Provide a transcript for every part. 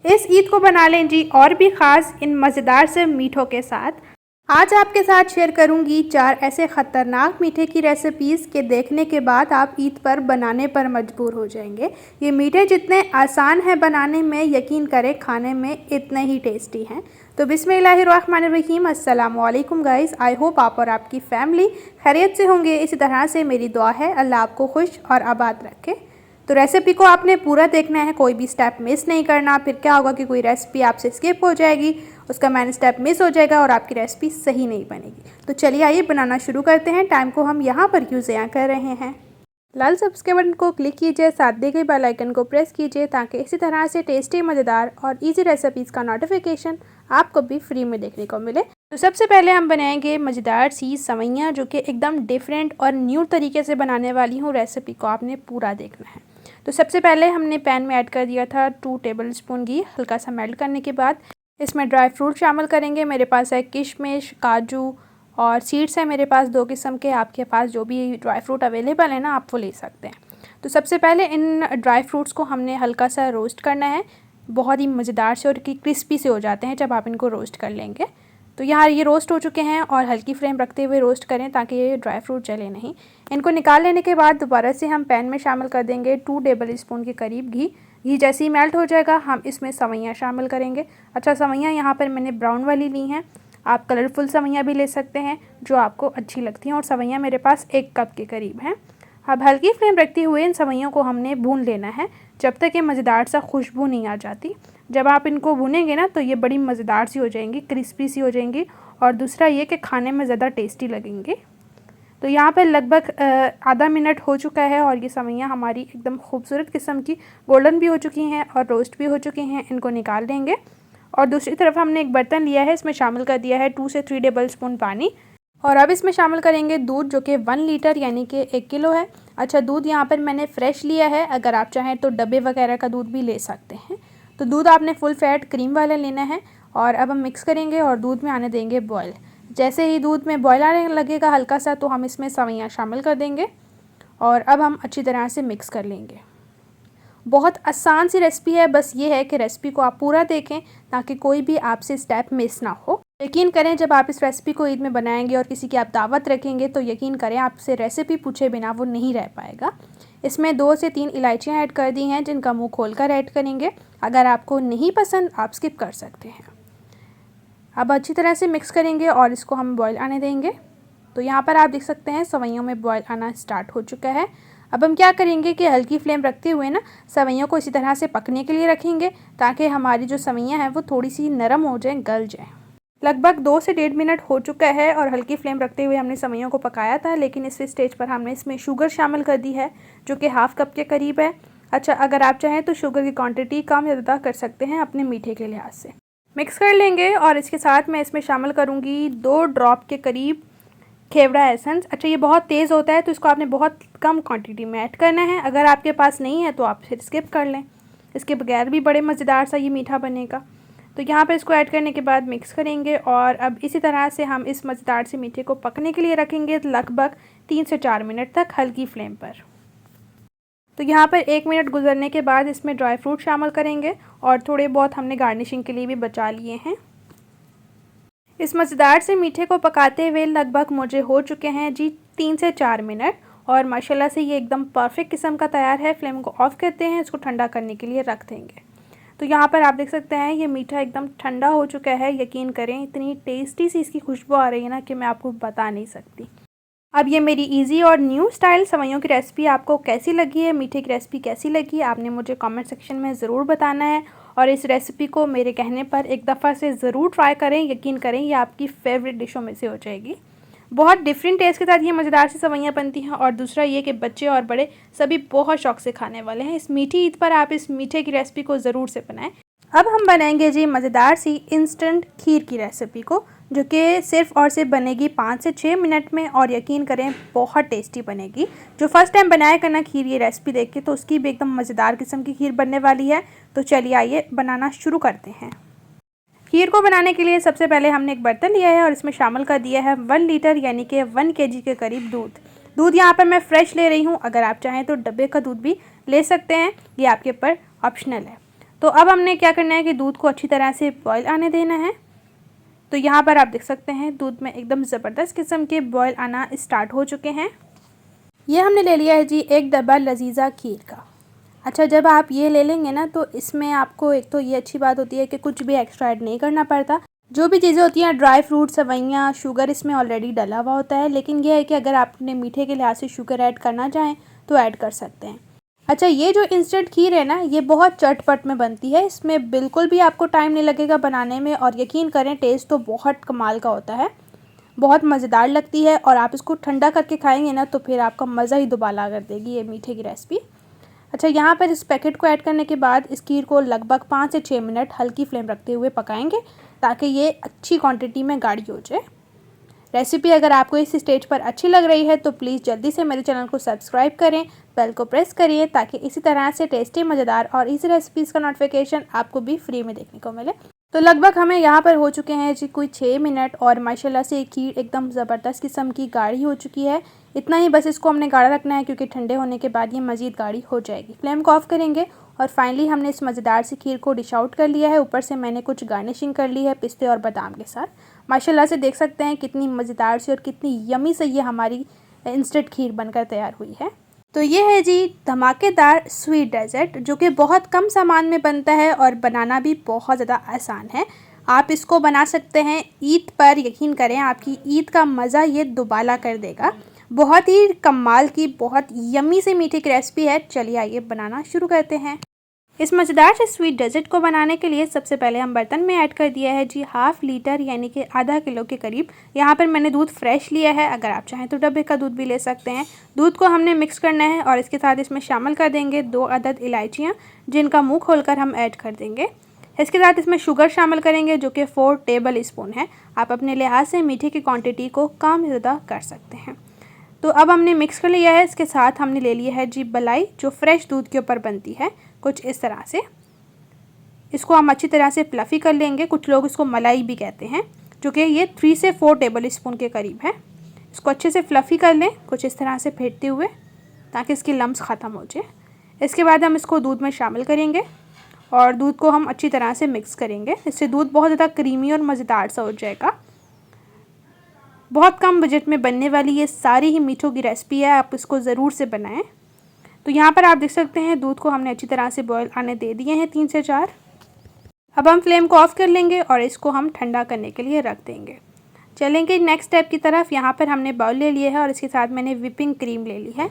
इस ईद को बना लें जी और भी ख़ास इन मज़ेदार से मीठों के साथ। आज आपके साथ शेयर करूंगी 4 ऐसे ख़तरनाक मीठे की रेसिपीज़ के देखने के बाद आप ईद पर बनाने पर मजबूर हो जाएंगे। ये मीठे जितने आसान हैं बनाने में, यकीन करें खाने में इतने ही टेस्टी हैं। तो बिस्मिल्लाहिर्रहमानिर्रहीम, अस्सलाम वालेकुम गाइस। आई होप आप और आपकी फैमिली खैरियत से होंगे। इसी तरह से मेरी दुआ है अल्लाह आपको खुश और आबाद रखे। तो रेसिपी को आपने पूरा देखना है, कोई भी स्टेप मिस नहीं करना। फिर क्या होगा कि कोई रेसिपी आपसे स्किप हो जाएगी, उसका मैन स्टेप मिस हो जाएगा और आपकी रेसिपी सही नहीं बनेगी। तो चलिए आइए बनाना शुरू करते हैं। टाइम को हम यहाँ पर यूज़ कर रहे हैं। लाल सब्सक्राइब बटन को क्लिक कीजिए, साथ दी गई बेल आइकन को प्रेस कीजिए ताकि इसी तरह से टेस्टी, मज़ेदार और इजी रेसिपीज़ का नोटिफिकेशन आपको भी फ्री में देखने को मिले। तो सबसे पहले हम बनाएंगे मज़ेदार सी सवैयाँ, जो कि एकदम डिफरेंट और न्यू तरीके से बनाने वाली हूँ। रेसिपी को आपने पूरा देखना है। तो सबसे पहले हमने पैन में ऐड कर दिया था 2 टेबलस्पून घी। हल्का सा मेल्ट करने के बाद इसमें ड्राई फ्रूट शामिल करेंगे। मेरे पास है किशमिश, काजू और सीड्स है मेरे पास 2 किस्म के। आपके पास जो भी ड्राई फ्रूट अवेलेबल है ना, आप वो ले सकते हैं। तो सबसे पहले इन ड्राई फ्रूट्स को हमने हल्का सा रोस्ट करना है। बहुत ही मज़ेदार से और क्रिस्पी से हो जाते हैं जब आप इनको रोस्ट कर लेंगे। तो यहाँ ये रोस्ट हो चुके हैं और हल्की फ्लेम रखते हुए रोस्ट करें ताकि ये ड्राई फ्रूट जले नहीं। इनको निकाल लेने के बाद दोबारा से हम पैन में शामिल कर देंगे 2 टेबलस्पून के करीब घी। घी जैसे ही मेल्ट हो जाएगा हम इसमें सवैयाँ शामिल करेंगे। अच्छा, सवैयाँ यहाँ पर मैंने ब्राउन वाली ली हैं। आप कलरफुल सवैयाँ भी ले सकते हैं जो आपको अच्छी लगती हैं। और सवैयाँ मेरे पास 1 कप के करीब हैं। अब हल्की फ्लेम रखते हुए इन सवैयों को हमने भून लेना है जब तक ये मज़ेदार सा खुशबू नहीं आ जाती। जब आप इनको भूनेंगे ना तो ये बड़ी मज़ेदार सी हो जाएंगी, क्रिस्पी सी हो जाएंगी। और दूसरा ये कि खाने में ज़्यादा टेस्टी लगेंगे। तो यहाँ पर लगभग आधा मिनट हो चुका है और ये सवैयाँ हमारी एकदम खूबसूरत किस्म की गोल्डन भी हो चुकी हैं और रोस्ट भी हो चुकी हैं। इनको निकाल देंगे। और दूसरी तरफ हमने एक बर्तन लिया है, इसमें शामिल कर दिया है 2 से 3 टेबलस्पून पानी। और अब इसमें शामिल करेंगे दूध, जो कि 1 लीटर यानी कि 1 किलो है। अच्छा, दूध यहाँ पर मैंने फ़्रेश लिया है। अगर आप चाहें तो डब्बे वगैरह का दूध भी ले सकते हैं। तो दूध आपने फुल फैट क्रीम वाला लेना है। और अब हम मिक्स करेंगे और दूध में आने देंगे बॉयल। जैसे ही दूध में बॉयल आने लगेगा हल्का सा, तो हम इसमें सवैयाँ शामिल कर देंगे और अब हम अच्छी तरह से मिक्स कर लेंगे। बहुत आसान सी रेसिपी है, बस ये है कि रेसिपी को आप पूरा देखें ताकि कोई भी आपसे स्टेप मिस ना हो। यकीन करें जब आप इस रेसिपी को ईद में बनाएंगे और किसी की आप दावत रखेंगे तो यकीन करें आपसे रेसिपी पूछे बिना वो नहीं रह पाएगा। इसमें 2 से 3 इलायचियाँ ऐड कर दी हैं जिनका मुँह खोलकर ऐड करेंगे। अगर आपको नहीं पसंद आप स्किप कर सकते हैं। अब अच्छी तरह से मिक्स करेंगे और इसको हम बॉयल आने देंगे। तो यहाँ पर आप देख सकते हैं सवैयों में बॉयल आना स्टार्ट हो चुका है। अब हम क्या करेंगे कि हल्की फ्लेम रखते हुए ना सवैयों को इसी तरह से पकने के लिए रखेंगे ताकि हमारी जो सवैयाँ हैं वो थोड़ी सी नरम हो जाएं, गल जाएं। लगभग 2 से 1.5 मिनट हो चुका है और हल्की फ्लेम रखते हुए हमने सवैयों को पकाया था। लेकिन इस स्टेज पर हमने इसमें शुगर शामिल कर दी है जो कि ½ कप के करीब है। अच्छा, अगर आप चाहें तो शुगर की क्वान्टिटी कम या ज़्यादा कर सकते हैं अपने मीठे के लिहाज से। मिक्स कर लेंगे और इसके साथ मैं इसमें शामिल करूँगी 2 ड्रॉप के करीब खेवड़ा एसेंस। अच्छा, ये बहुत तेज़ होता है तो इसको आपने बहुत कम क्वांटिटी में ऐड करना है। अगर आपके पास नहीं है तो आप फिर स्किप कर लें। इसके बगैर भी बड़े मज़ेदार सा ये मीठा बनेगा। तो यहाँ पर इसको ऐड करने के बाद मिक्स करेंगे और अब इसी तरह से हम इस मज़ेदार से मीठे को पकने के लिए रखेंगे लगभग 3 से 4 मिनट तक हल्की फ्लेम पर। तो यहाँ पर 1 मिनट गुजरने के बाद इसमें ड्राई फ्रूट शामिल करेंगे और थोड़े बहुत हमने गार्निशिंग के लिए भी बचा लिए हैं। इस मज़ेदार से मीठे को पकाते हुए लगभग मुझे हो चुके हैं जी 3 से 4 मिनट और माशाल्लाह से ये एकदम परफेक्ट किस्म का तैयार है। फ्लेम को ऑफ़ करते हैं, इसको ठंडा करने के लिए रख देंगे। तो यहाँ पर आप देख सकते हैं ये मीठा एकदम ठंडा हो चुका है। यकीन करें इतनी टेस्टी सी इसकी खुशबू आ रही है ना कि मैं आपको बता नहीं सकती। अब ये मेरी इजी और न्यू स्टाइल सवैयों की रेसिपी आपको कैसी लगी है, मीठे की रेसिपी कैसी लगी, आपने मुझे कमेंट सेक्शन में ज़रूर बताना है। और इस रेसिपी को मेरे कहने पर एक दफ़ा से ज़रूर ट्राई करें। यकीन करें ये आपकी फेवरेट डिशों में से हो जाएगी। बहुत डिफरेंट टेस्ट के साथ ये मज़ेदार सी सवैयाँ बनती हैं। और दूसरा ये कि बच्चे और बड़े सभी बहुत शौक़ से खाने वाले हैं। इस मीठी ईद पर आप इस मीठे की रेसिपी को ज़रूर से बनाएँ। अब हम बनाएंगे जी मज़ेदार सी इंस्टेंट खीर की रेसिपी को, जो कि सिर्फ़ और सिर्फ बनेगी 5 से 6 मिनट में और यकीन करें बहुत टेस्टी बनेगी। जो फर्स्ट टाइम बनाएगा ना खीर ये रेसिपी देख के तो उसकी भी एकदम मज़ेदार किस्म की खीर बनने वाली है। तो चलिए आइए बनाना शुरू करते हैं। खीर को बनाने के लिए सबसे पहले हमने एक बर्तन लिया है और इसमें शामिल कर दिया है 1 लीटर यानी कि 1 kg के करीब दूध यहाँ पर मैं फ़्रेश ले रही हूँ। अगर आप चाहें तो डब्बे का दूध भी ले सकते हैं, ये आपके ऊपर ऑप्शनल है। तो अब हमने क्या करना है कि दूध को अच्छी तरह से बॉयल आने देना है। तो यहाँ पर आप देख सकते हैं दूध में एकदम ज़बरदस्त किस्म के बॉयल आना स्टार्ट हो चुके हैं। ये हमने ले लिया है जी एक डब्बा लजीज़ा खीर का। अच्छा, जब आप ये ले लेंगे ना तो इसमें आपको एक तो ये अच्छी बात होती है कि कुछ भी एक्स्ट्रा ऐड नहीं करना पड़ता। जो भी चीज़ें होती हैं, ड्राई फ्रूट, सेवइयाँ, शुगर इसमें ऑलरेडी डला हुआ होता है। लेकिन यह है कि अगर आपने मीठे के लिहाज से शुगर ऐड करना चाहें तो ऐड कर सकते हैं। अच्छा, ये जो इंस्टेंट खीर है ना, ये बहुत चटपट में बनती है। इसमें बिल्कुल भी आपको टाइम नहीं लगेगा बनाने में, और यकीन करें टेस्ट तो बहुत कमाल का होता है, बहुत मज़ेदार लगती है। और आप इसको ठंडा करके खाएंगे ना तो फिर आपका मज़ा ही दुबाला कर देगी ये मीठे की रेसिपी। अच्छा, यहाँ पर इस पैकेट को ऐड करने के बाद इस खीर को लगभग 5 से 6 मिनट हल्की फ्लेम रखते हुए पकाएंगे ताकि ये अच्छी क्वांटिटी में गाढ़ी हो जाए। रेसिपी अगर आपको इस स्टेज पर अच्छी लग रही है तो प्लीज़ जल्दी से मेरे चैनल को सब्सक्राइब करें, बेल को प्रेस करिए ताकि इसी तरह से टेस्टी, मज़ेदार और इसी रेसिपीज़ का नोटिफिकेशन आपको भी फ्री में देखने को मिले। तो लगभग हमें यहाँ पर हो चुके हैं जी कोई 6 मिनट, और माशाल्लाह से खीर एकदम ज़बरदस्त किस्म की गाढ़ी हो चुकी है। इतना ही बस इसको हमने गाढ़ा रखना है क्योंकि ठंडे होने के बाद ये मज़ीद गाढ़ी हो जाएगी। फ्लेम को ऑफ करेंगे और फाइनली हमने इस मज़ेदार सी खीर को डिश आउट कर लिया है। ऊपर से मैंने कुछ गार्निशिंग कर ली है पिस्ते और बादाम के साथ। माशाल्लाह से देख सकते हैं कितनी मज़ेदार सी और कितनी यमी से ये हमारी इंस्टेंट खीर बनकर तैयार हुई है। तो ये है जी धमाकेदार स्वीट डेज़र्ट, जो कि बहुत कम सामान में बनता है और बनाना भी बहुत ज़्यादा आसान है। आप इसको बना सकते हैं ईद पर। यकीन करें आपकी ईद का मज़ा ये दुबाला कर देगा। बहुत ही कमाल की, बहुत यमी से मीठी की रेसिपी है। चलिए आइए बनाना शुरू करते हैं। इस मज़ेदार से स्वीट डेज़र्ट को बनाने के लिए सबसे पहले हम बर्तन में ऐड कर दिया है जी ½ लीटर यानी कि आधा किलो के करीब। यहाँ पर मैंने दूध फ्रेश लिया है, अगर आप चाहें तो डब्बे का दूध भी ले सकते हैं। दूध को हमने मिक्स करना है और इसके साथ इसमें शामिल कर देंगे 2 अदद इलायचियाँ, जिनका मुँह खोलकर हम ऐड कर देंगे। इसके साथ इसमें शुगर शामिल करेंगे जो कि 4 टेबल स्पून है। आप अपने लिहाज से मीठे की क्वान्टिटी को कम ज़्यादा कर सकते हैं। तो अब हमने मिक्स कर लिया है। इसके साथ हमने ले लिया है जी मलाई, जो फ्रेश दूध के ऊपर बनती है, कुछ इस तरह से। इसको हम अच्छी तरह से फ्लफ़ी कर लेंगे। कुछ लोग इसको मलाई भी कहते हैं, जो कि ये 3 से 4 टेबल स्पून के करीब है। इसको अच्छे से फ्लफ़ी कर लें, कुछ इस तरह से फेंटते हुए, ताकि इसकी लम्स ख़त्म हो जाए। इसके बाद हम इसको दूध में शामिल करेंगे और दूध को हम अच्छी तरह से मिक्स करेंगे। इससे दूध बहुत ज़्यादा क्रीमी और मज़ेदार सा हो जाएगा। बहुत कम बजट में बनने वाली ये सारी ही मीठों की रेसिपी है, आप इसको ज़रूर से बनाएं। तो यहाँ पर आप देख सकते हैं दूध को हमने अच्छी तरह से बॉयल आने दे दिए हैं 3 से 4। अब हम फ्लेम को ऑफ़ कर लेंगे और इसको हम ठंडा करने के लिए रख देंगे। चलेंगे नेक्स्ट स्टेप की तरफ। यहाँ पर हमने बाउल ले लिया है और इसके साथ मैंने व्हिपिंग क्रीम ले ली है।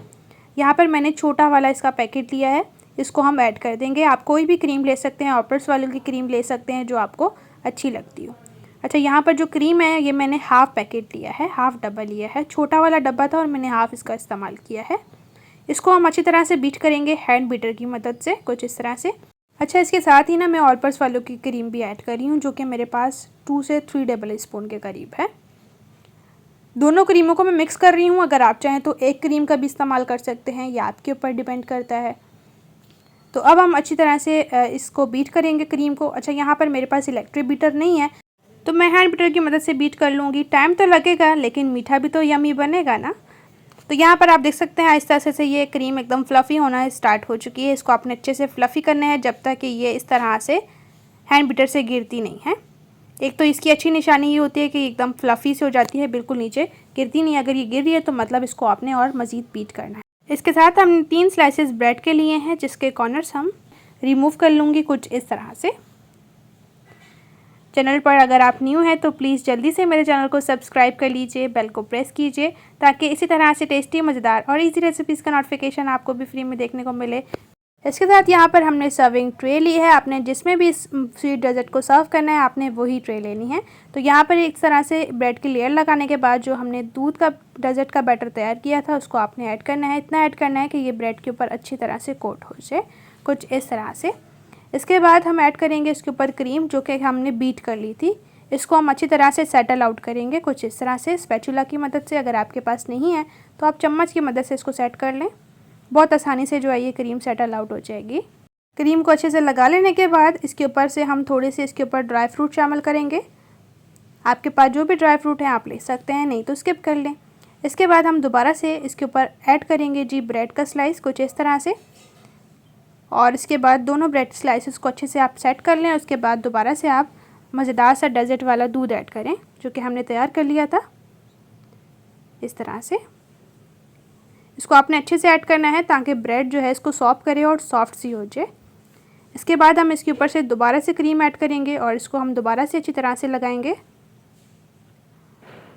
यहाँ पर मैंने छोटा वाला इसका पैकेट लिया है, इसको हम ऐड कर देंगे। आप कोई भी क्रीम ले सकते हैं, ऑपर्स वालों की क्रीम ले सकते हैं जो आपको अच्छी लगती हो। अच्छा, यहाँ पर जो क्रीम है ये मैंने हाफ़ पैकेट लिया है, हाफ़ डब्बा लिया है। छोटा वाला डब्बा था और मैंने हाफ़ इसका इस्तेमाल किया है। इसको हम अच्छी तरह से बीट करेंगे हैंड बीटर की मदद से, कुछ इस तरह से। अच्छा, इसके साथ ही ना मैं ऑलपर्स वालों की क्रीम भी ऐड कर रही हूँ, जो कि मेरे पास 2 से 3 टेबल स्पून के करीब है। दोनों क्रीमों को मैं मिक्स कर रही हूँ। अगर आप चाहें तो एक क्रीम का भी इस्तेमाल कर सकते हैं, ये आपके ऊपर डिपेंड करता है। तो अब हम अच्छी तरह से इसको बीट करेंगे क्रीम को। अच्छा, यहाँ पर मेरे पास इलेक्ट्रिक बीटर नहीं है तो मैं हैंड बीटर की मदद से बीट कर लूँगी। टाइम तो लगेगा लेकिन मीठा भी तो यमी बनेगा ना। तो यहाँ पर आप देख सकते हैं आहिस्ता से ये क्रीम एकदम फ्लफ़ी होना स्टार्ट हो चुकी है। इसको आपने अच्छे से फ्लफ़ी करना है जब तक कि ये इस तरह से हैंड बीटर से गिरती नहीं है। एक तो इसकी अच्छी निशानी ये होती है कि एकदम फ्लफ़ी से हो जाती है, बिल्कुल नीचे गिरती नहीं। अगर ये गिर रही है तो मतलब इसको आपने और मज़ीद बीट करना है। इसके साथ हमने 3 स्लाइसेस ब्रेड के लिए हैं, जिसके कॉर्नर्स हम रिमूव कर लूँगी कुछ इस तरह से। चैनल पर अगर आप न्यू हैं तो प्लीज़ जल्दी से मेरे चैनल को सब्सक्राइब कर लीजिए, बेल को प्रेस कीजिए ताकि इसी तरह से टेस्टी, मज़ेदार और इजी रेसिपीज़ का नोटिफिकेशन आपको भी फ्री में देखने को मिले। इसके साथ यहाँ पर हमने सर्विंग ट्रे ली है। आपने जिसमें भी इस स्वीट डेज़र्ट को सर्व करना है आपने वही ट्रे लेनी है। तो यहाँ पर इस तरह से ब्रेड की लेयर लगाने के बाद जो हमने दूध का डेज़र्ट का बैटर तैयार किया था उसको आपने ऐड करना है। इतना ऐड करना है कि ये ब्रेड के ऊपर अच्छी तरह से कोट हो जाए, कुछ इस तरह से। इसके बाद हम ऐड करेंगे इसके ऊपर क्रीम, जो कि हमने बीट कर ली थी। इसको हम अच्छी तरह से सेटल आउट करेंगे कुछ इस तरह से स्पैचुला की मदद से। अगर आपके पास नहीं है तो आप चम्मच की मदद से इसको सेट कर लें। बहुत आसानी से जो है ये क्रीम सेटल आउट हो जाएगी। क्रीम को अच्छे से लगा लेने के बाद इसके ऊपर से हम थोड़े से इसके ऊपर ड्राई फ्रूट शामिल करेंगे। आपके पास जो भी ड्राई फ्रूट है आप ले सकते हैं, नहीं तो स्किप कर लें। इसके बाद हम दोबारा से इसके ऊपर ऐड करेंगे जी ब्रेड का स्लाइस, कुछ इस तरह से। और इसके बाद दोनों ब्रेड स्लाइसेस को अच्छे से आप सेट कर लें। उसके बाद दोबारा से आप मज़ेदार सा डेज़र्ट वाला दूध ऐड करें जो कि हमने तैयार कर लिया था। इस तरह से इसको आपने अच्छे से ऐड करना है ताकि ब्रेड जो है इसको सॉफ्ट करे और सॉफ्ट सी हो जाए। इसके बाद हम इसके ऊपर से दोबारा से क्रीम ऐड करेंगे और इसको हम दोबारा से अच्छी तरह से लगाएंगे।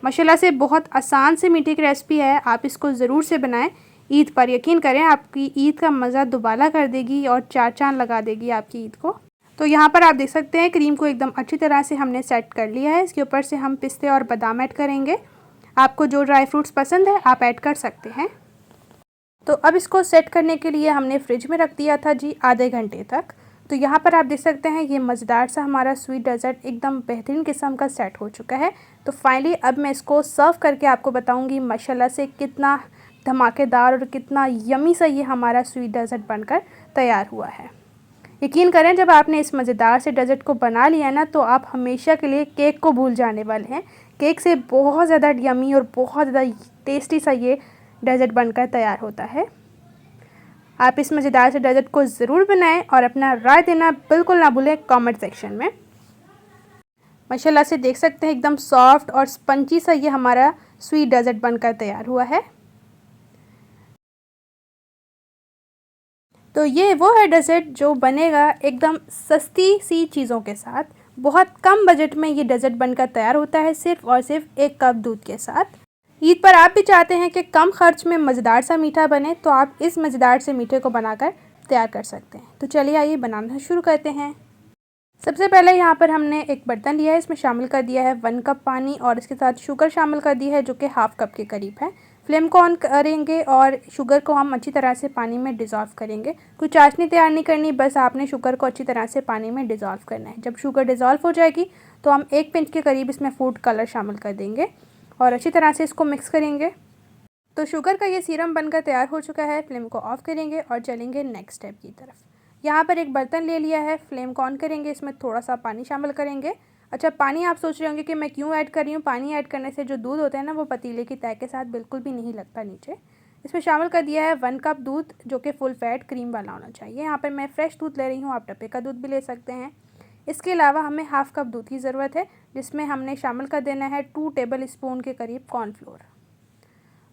माशाल्लाह से बहुत आसान से मीठे की रेसिपी है, आप इसको ज़रूर से बनाएं। ईद पर यकीन करें आपकी ईद का मज़ा दुबाला कर देगी और चार चांद लगा देगी आपकी ईद को। तो यहाँ पर आप देख सकते हैं क्रीम को एकदम अच्छी तरह से हमने सेट कर लिया है। इसके ऊपर से हम पिस्ते और बादाम ऐड करेंगे। आपको जो ड्राई फ्रूट्स पसंद है आप ऐड कर सकते हैं। तो अब इसको सेट करने के लिए हमने फ्रिज में रख दिया था जी आधे घंटे तक। तो यहाँ पर आप देख सकते हैं ये मज़ेदार सा हमारा स्वीट डेज़र्ट एकदम बेहतरीन किस्म का सेट हो चुका है। तो फाइनली अब मैं इसको सर्व करके आपको बताऊँगी माशाल्लाह से कितना धमाकेदार और कितना यमी सा ये हमारा स्वीट डेज़र्ट बनकर तैयार हुआ है। यकीन करें जब आपने इस मज़ेदार से डेज़र्ट को बना लिया ना तो आप हमेशा के लिए केक को भूल जाने वाले हैं। केक से बहुत ज़्यादा यमी और बहुत ज़्यादा टेस्टी सा ये डेज़र्ट बनकर तैयार होता है। आप इस मज़ेदार से डेज़र्ट को ज़रूर बनाएं और अपना राय देना बिल्कुल ना भूलें कमेंट सेक्शन में। माशाल्लाह से देख सकते हैं एकदम सॉफ्ट और स्पंजी सा ये हमारा स्वीट डेज़र्ट बनकर तैयार हुआ है। तो ये वो है डेज़र्ट जो बनेगा एकदम सस्ती सी चीज़ों के साथ। बहुत कम बजट में ये डेज़र्ट बनकर तैयार होता है सिर्फ़ और सिर्फ 1 कप दूध के साथ। ईद पर आप भी चाहते हैं कि कम खर्च में मज़ेदार सा मीठा बने तो आप इस मज़ेदार से मीठे को बनाकर तैयार कर सकते हैं। तो चलिए आइए बनाना शुरू करते हैं। सबसे पहले यहाँ पर हमने एक बर्तन लिया है, इसमें शामिल कर दिया है 1 कप पानी और इसके साथ शुगर शामिल कर दी है जो कि हाफ़ कप के करीब है। फ्लेम को ऑन करेंगे और शुगर को हम अच्छी तरह से पानी में डिज़ोल्व करेंगे। कोई चाशनी तैयार नहीं करनी, बस आपने शुगर को अच्छी तरह से पानी में डिज़ोल्व करना है। जब शुगर डिज़ोल्व हो जाएगी तो हम 1 पिंच के करीब इसमें फूड कलर शामिल कर देंगे और अच्छी तरह से इसको मिक्स करेंगे। तो शुगर का ये सीरम बनकर तैयार हो चुका है। फ्लेम को ऑफ़ करेंगे और चलेंगे नेक्स्ट स्टेप की तरफ। यहाँ पर एक बर्तन ले लिया है, फ्लेम को ऑन करेंगे, इसमें थोड़ा सा पानी शामिल करेंगे। अच्छा, पानी आप सोच रहे होंगे कि मैं क्यों ऐड कर रही हूँ। पानी ऐड करने से जो दूध होता है ना वो पतीले की तह के साथ बिल्कुल भी नहीं लगता नीचे। इसमें शामिल कर दिया है 1 कप दूध जो कि फुल फैट क्रीम वाला होना चाहिए। यहाँ पर मैं फ्रेश दूध ले रही हूँ, आप डब्बे का दूध भी ले सकते हैं। इसके अलावा हमें हाफ़ कप दूध की ज़रूरत है जिसमें हमने शामिल कर देना है 2 टेबल स्पून के करीब कॉर्नफ्लोर।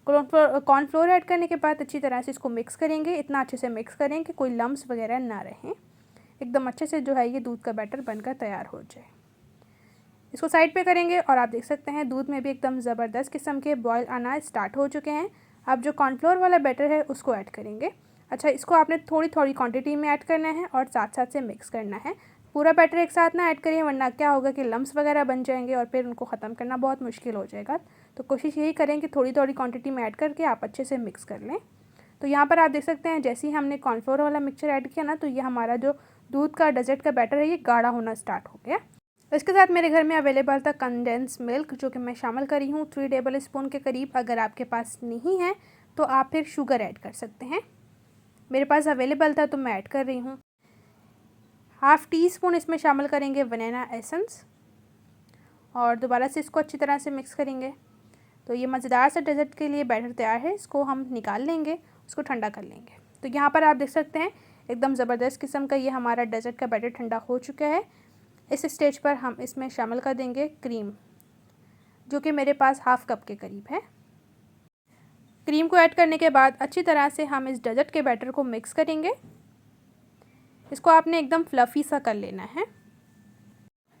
कॉर्नफ्लोर ऐड करने के बाद अच्छी तरह से इसको मिक्स करेंगे। इतना अच्छे से मिक्स करें कि कोई लम्स वगैरह ना रहें। एकदम अच्छे से जो है ये दूध का बैटर बनकर तैयार हो जाए। इसको साइड पे करेंगे और आप देख सकते हैं दूध में भी एकदम ज़बरदस्त किस्म के बॉयल आना स्टार्ट हो चुके हैं। अब जो कॉर्नफ्लोर वाला बैटर है उसको ऐड करेंगे। अच्छा, इसको आपने थोड़ी थोड़ी क्वांटिटी में ऐड करना है और साथ साथ से मिक्स करना है। पूरा बैटर एक साथ ना ऐड करिए वरना क्या होगा कि लम्स वगैरह बन जाएंगे और फिर उनको ख़त्म करना बहुत मुश्किल हो जाएगा। तो कोशिश यही करें कि थोड़ी थोड़ी क्वांटिटी में ऐड करके आप अच्छे से मिक्स कर लें। तो यहाँ पर आप देख सकते हैं जैसे ही हमने कॉर्नफ्लोर वाला मिक्सचर ऐड किया ना तो ये हमारा जो दूध का डेज़र्ट का बैटर है ये गाढ़ा होना स्टार्ट हो गया। इसके साथ मेरे घर में अवेलेबल था कंडेंस मिल्क जो कि मैं शामिल करी हूँ 3 टेबल स्पून के करीब। अगर आपके पास नहीं है तो आप फिर शुगर ऐड कर सकते हैं। मेरे पास अवेलेबल था तो मैं ऐड कर रही हूँ। हाफ़ टी स्पून इसमें शामिल करेंगे वनीला एसेंस और दोबारा से इसको अच्छी तरह से मिक्स करेंगे। तो ये मज़ेदार सा डेज़र्ट के लिए बैटर तैयार है। इसको हम निकाल लेंगे, उसको ठंडा कर लेंगे। तो यहाँ पर आप देख सकते हैं एकदम ज़बरदस्त किस्म का ये हमारा डेज़र्ट का बैटर ठंडा हो चुका है। इस स्टेज पर हम इसमें शामिल कर देंगे क्रीम जो कि मेरे पास हाफ़ कप के करीब है। क्रीम को ऐड करने के बाद अच्छी तरह से हम इस डेज़र्ट के बैटर को मिक्स करेंगे। इसको आपने एकदम फ्लफ़ी सा कर लेना है।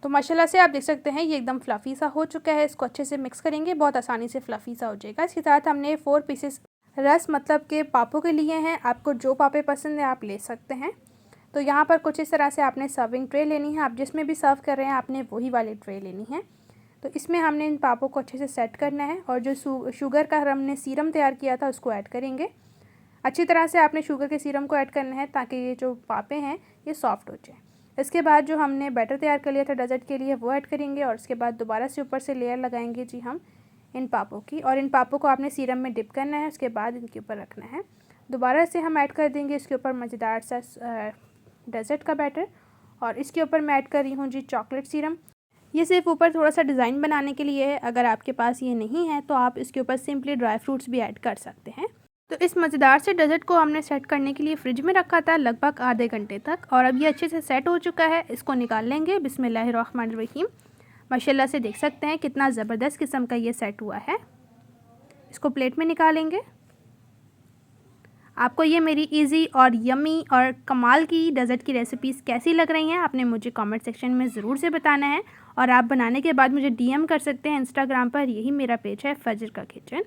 तो माशाल्लाह से आप देख सकते हैं ये एकदम फ्लफ़ी सा हो चुका है। इसको अच्छे से मिक्स करेंगे, बहुत आसानी से फ्लफ़ी सा हो जाएगा। इसके साथ हमने 4 पीसेस रस मतलब के पापों के लिए हैं। आपको जो पापे पसंद है आप ले सकते हैं। तो यहाँ पर कुछ इस तरह से आपने सर्विंग ट्रे लेनी है। आप जिसमें भी सर्व कर रहे हैं आपने वही वाली ट्रे लेनी है। तो इसमें हमने इन पापों को अच्छे से सेट करना है और जो शुगर का हमने सीरम तैयार किया था उसको ऐड करेंगे। अच्छी तरह से आपने शुगर के सीरम को ऐड करना है ताकि ये जो पापे हैं ये सॉफ्ट हो जाए। इसके बाद जो हमने बैटर तैयार कर लिया था डेज़र्ट के लिए वो ऐड करेंगे और उसके बाद दोबारा से ऊपर से लेयर लगाएंगे जी हम इन पापों की। और इन पापों को आपने सीरम में डिप करना है, उसके बाद इनके ऊपर रखना है। दोबारा से हम ऐड कर देंगे इसके ऊपर मज़ेदार सा डेज़र्ट का बैटर और इसके ऊपर मैं ऐड कर रही हूँ जी चॉकलेट सीरम। ये सिर्फ ऊपर थोड़ा सा डिज़ाइन बनाने के लिए है। अगर आपके पास ये नहीं है तो आप इसके ऊपर सिंपली ड्राई फ्रूट्स भी ऐड कर सकते हैं। तो इस मज़ेदार से डेज़र्ट को हमने सेट करने के लिए फ्रिज में रखा था लगभग आधे घंटे तक, और अब ये अच्छे से सेट हो चुका है। इसको निकाल लेंगे। बिस्मिल्लाहिर्रहमानिर्रहीम। माशाल्लाह से देख सकते हैं कितना ज़बरदस्त किस्म का ये सेट हुआ है। इसको प्लेट में निकालेंगे। आपको ये मेरी इजी और यमी और कमाल की डेज़र्ट की रेसिपीज़ कैसी लग रही हैं, आपने मुझे कमेंट सेक्शन में ज़रूर से बताना है। और आप बनाने के बाद मुझे डीएम कर सकते हैं इंस्टाग्राम पर, यही मेरा पेज है फजर का किचन।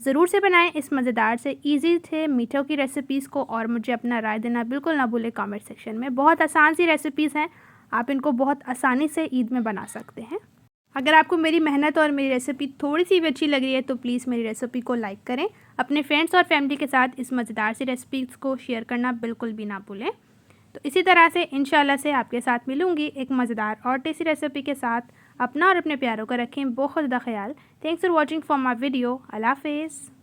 ज़रूर से बनाएं इस मज़ेदार से इजी थे मीठों की रेसिपीज़ को, और मुझे अपना राय देना बिल्कुल ना भूलें कमेंट सेक्शन में। बहुत आसान सी रेसिपीज़ हैं, आप इनको बहुत आसानी से ईद में बना सकते हैं। अगर आपको मेरी मेहनत और मेरी रेसिपी थोड़ी सी भी अच्छी लग रही है तो प्लीज़ मेरी रेसिपी को लाइक करें। अपने फ्रेंड्स और फैमिली के साथ इस मज़ेदार सी रेसिपीज़ को शेयर करना बिल्कुल भी ना भूलें। तो इसी तरह से इंशाल्लाह से आपके साथ मिलूँगी एक मज़ेदार और टेस्टी रेसिपी के साथ। अपना और अपने प्यारों का रखें बहुत ज़्यादा ख्याल। Thanks for watching for my video. अल्लाह हाफ़िज़।